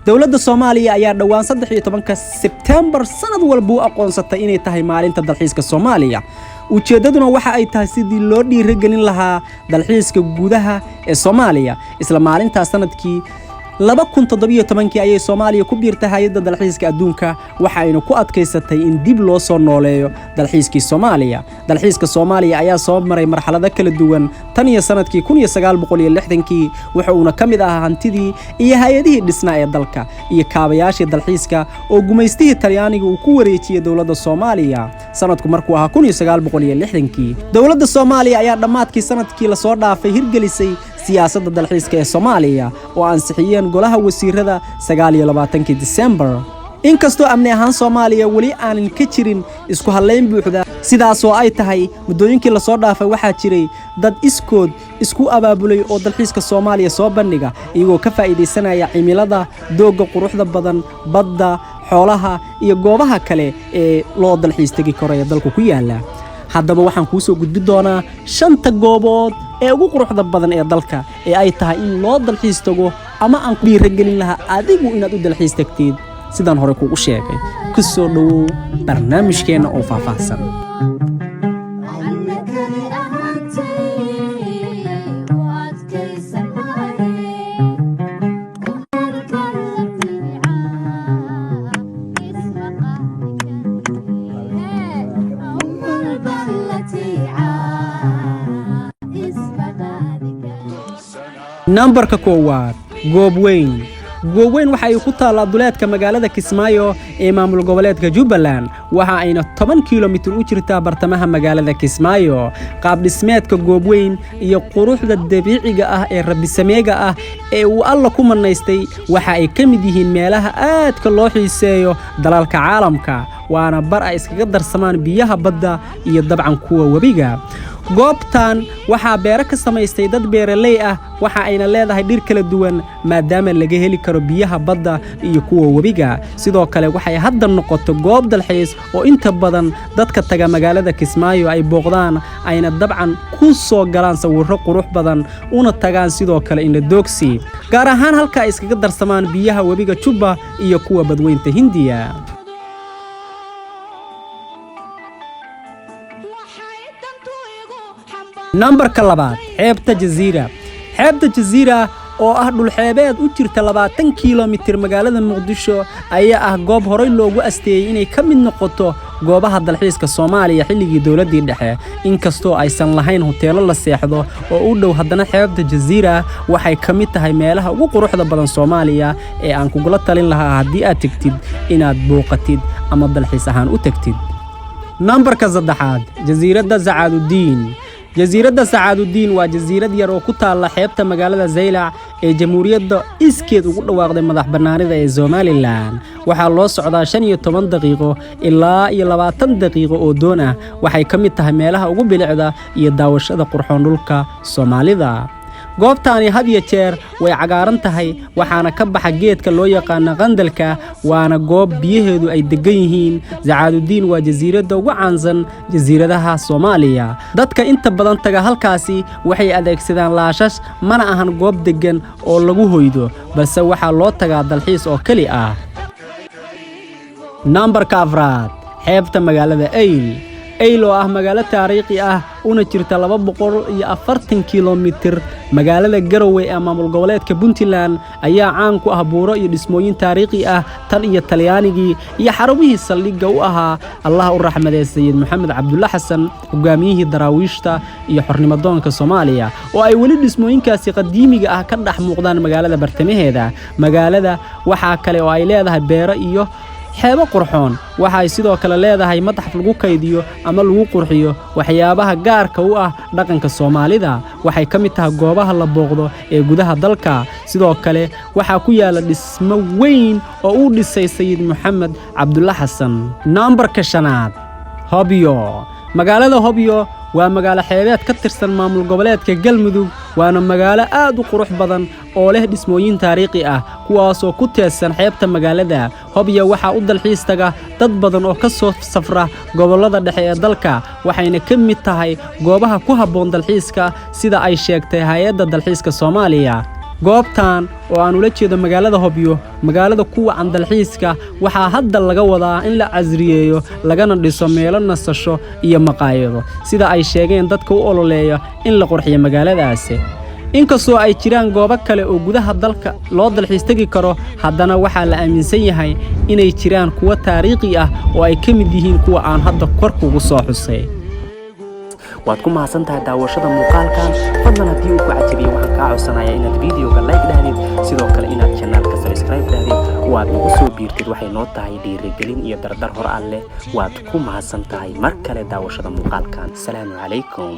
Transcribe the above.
dawladda Soomaaliya ayaa dhawaan 13 September sanad walba u aqoonsatay inay tahay maalinta dalxiiska Soomaaliya ujeedaduna waxa ay tahay sidii loo dhiirigelin lahaa dalxiiska gudaha ee Soomaaliya isla maalinta sanadkii 2017 ayay Soomaaliya ku biirtay hay'adda dalxiiska adduunka waxa ayna ku adkaysatay in dib loo soo nooleeyo dalxiiskii Soomaaliya. Dalxiiska Soomaaliya ayaa soo maray marxalado kala duwan tan iyo sanadkii 1960 waxa uu ka mid ahaa hantidii iyo hay'adihii dhisnaa ee dalka iyo kaabayaashii dalxiiska oo gumaystihii Talyaaniga uu ku wareejiyay dawladda Soomaaliya sanadku markuu ahaa 1960. Dawladda Soomaaliya ayaa dhamaadkii sanadkii la soo dhaafay hirgelisay siyaasadda dalxiiska ee Soomaaliya oo ansixiyeen golaha wasiirada 29 December. inkastoo amni ahaan Soomaaliya wali aanan ka jirin isku haleyn buuxda sidaas oo ay tahay muddooyinkii la soo dhaafay waxa jiray dad iskood isku abaabulay oo dalxiiska Soomaaliya soo bandhiga iyagoo ka faa'iideysanaya cimilada dooga quruxda badan badda xoolaha iyo goobaha kale ee loo dalxiis tagi karo ee dalku ku yaala. haddaba waxaan ku soo gudbi doonaa 5 goobood ee ugu quruxda badan ee dalka ee ay tahay in loo dalxiis tago ama aan ku dhiirigelin lahaa adigu inaad u dalxiis tagtid sidaan hore kuugu sheegay ku soo dhawow barnaamijkeena oo faahfaahsan. Numberka koowaad Goobweyn waxa ay ku taala duleedka magaalada Kismaayo ee maamul goboleedka Jubbaland waxa ayna 10 kiiloomitir u jirtaa bartamaha magaalada Kismaayo. qaab dhismeedka Goobweyn iyo quruxda dabiiciga ah ee Rabbi sameega ah ee uu Alla ku manaystay waxa ay ka mid yihiin meelaha aadka loo xiiseeyo dalalka caalamka waana bar ay iskaga darsamaan biyaha badda iyo dabcan kuwa wabiga. goobtan waxa beero ka samaystay dad beeraley ah waxa ayna leedahay dhir kala duwan maadaama laga heli karo biyaha badda iyo kuwa wabiga. sidoo kale waxay hadda noqoto goob dalxiis oo inta badan dadka taga magaalada Kismaayo ay booqdaan ayna dabcan ku soo galaan sawirro qurux badan una tagaan sidoo kale in la doogsi gaar ahaan halka ay iskaga darsamaan biyaha wabiga Jubba iyo kuwa badweynta Hindiya. Numberka 2 xeebta Jazeera oo ah dhul xeebeed u jirta 20 kiiloomitir magaalada Muqdisho ayaa ah goob horey loogu asteeyay inay ka mid noqoto goobaha dalxiiska Soomaaliya xilligii dawladda dhexe. inkastoo aysan lahayn hoteelo la seexdo oo u dhow haddana xeebta Jazeera waxay ka mid tahay meelaha ugu quruxda badan Soomaaliya ee aan kugula talin lahaa haddii aad tagtid inaad booqatid ama dalxiis ahaan u tagtid. Numberka 3 Jasiiradda Sacaadudiin waa jasiirad yar oo ku taala xeebta magaalada Zaylac ee Jamhuuriyadda iskeed ugu dhawaaqday madaxbannaanida ee Somaliland. waxaa loo socdaa 15 daqiiqo ilaa 20 daqiiqo oo doon ah waxay ka mid tahay meelaha ugu bilicda iyo daawashada qurxoon dhulka Soomaalida. goobtaani had iyo jeer way cagaaran tahay waxaana ka baxa geedka loo yaqaan qandalka waana goob biyaheedu ay degan yihiin. Sacaadudiin waa jasiiradda ugu caansan jasiiradaha Soomaaliya. dadka inta badan taga halkaasi waxay adeegsadaan laashash mana ahan goob degan oo lagu hoydo balse waxaa loo tagaa dalxiis oo kali ah. Numberka 4 xeebta magaalada Eyl oo ah magaalo taariikhi ah una jirta 240 kiiloomitir magaalada Garowe ee maamul goboleedka Puntland ayaa caan ku ah buuro iyo dhismooyin taariikhi ah tan iyo Talyaanigii iyo xarumihii saldhigga u ahaa Allah u raxmadeeyo Sayid Maxamed Cabdulla Xasan hogaamiyihii daraawiishta iyo xornimadoonka Soomaaliya oo ay wali dhismooyinkaasi qadiimiga ah ka dhex muuqdaan magaalada bartamaheeda. magaalada waxa kale oo ay leedahay beero iyo xeebo qurxoon waxay sidoo kale leedahay madax lagu kaydiyo ama lagu qurxiyo waxyaabaha gaarka u ah dhaqanka Soomaalida. waxay ka mid tahay goobaha la booqdo ee gudaha dalka. sidoo kale waxa ku yaala dhismo weyn oo uu dhisay Sayid Maxamed Cabdulla Xasan. Numberka 5 magaalada Hobyo waa magaalo xeebeed ka tirsan maamul goboleedka Galmudug waana magaalo aad u qurux badan oo leh dhismooyin taariikhi ah kuwaas oo ku teesan xeebta magaalada. Hobyo waxa u dalxiis taga dad badan oo ka soo safra gobolada dhexe ee dalka waxayna ka mid tahay goobaha ku habboon dalxiiska sida ay sheegtay hay'adda dalxiiska Soomaaliya. goobtan oo aan ula jeedo magaalada Hobyo magaalada kuwa aan dalxiiska waxaa hadda laga wadaa in la casriyeeyo lagana dhiso meelo nasasho iyo maqaayado sida ay sheegeen dadka u ololeeya in la qurxiyo magaaladaasi inkastoo ay jiraan goobo kale oo gudaha dalka loo dalxiis tagi karo haddana waxaa la aaminsan yahay inay jiraan kuwa taariikhi ah oo ay ka mid yihiin kuwa aan hadda kor kugu soo xusay waad ku mahadsantahay daawashada muuqaalkan fadlan haddii uu ku cajabiyo waxaan kaa codsanayaa inaad videoga like dhahdid sidoo kale inaad channelka subscribe dhahdid waad nagu soo biirtid waxay noo tahay dhiirigelin iyo dardar hor alle waad ku mahadsantahay mar kale daawashada muuqaalkan salaamu calaykum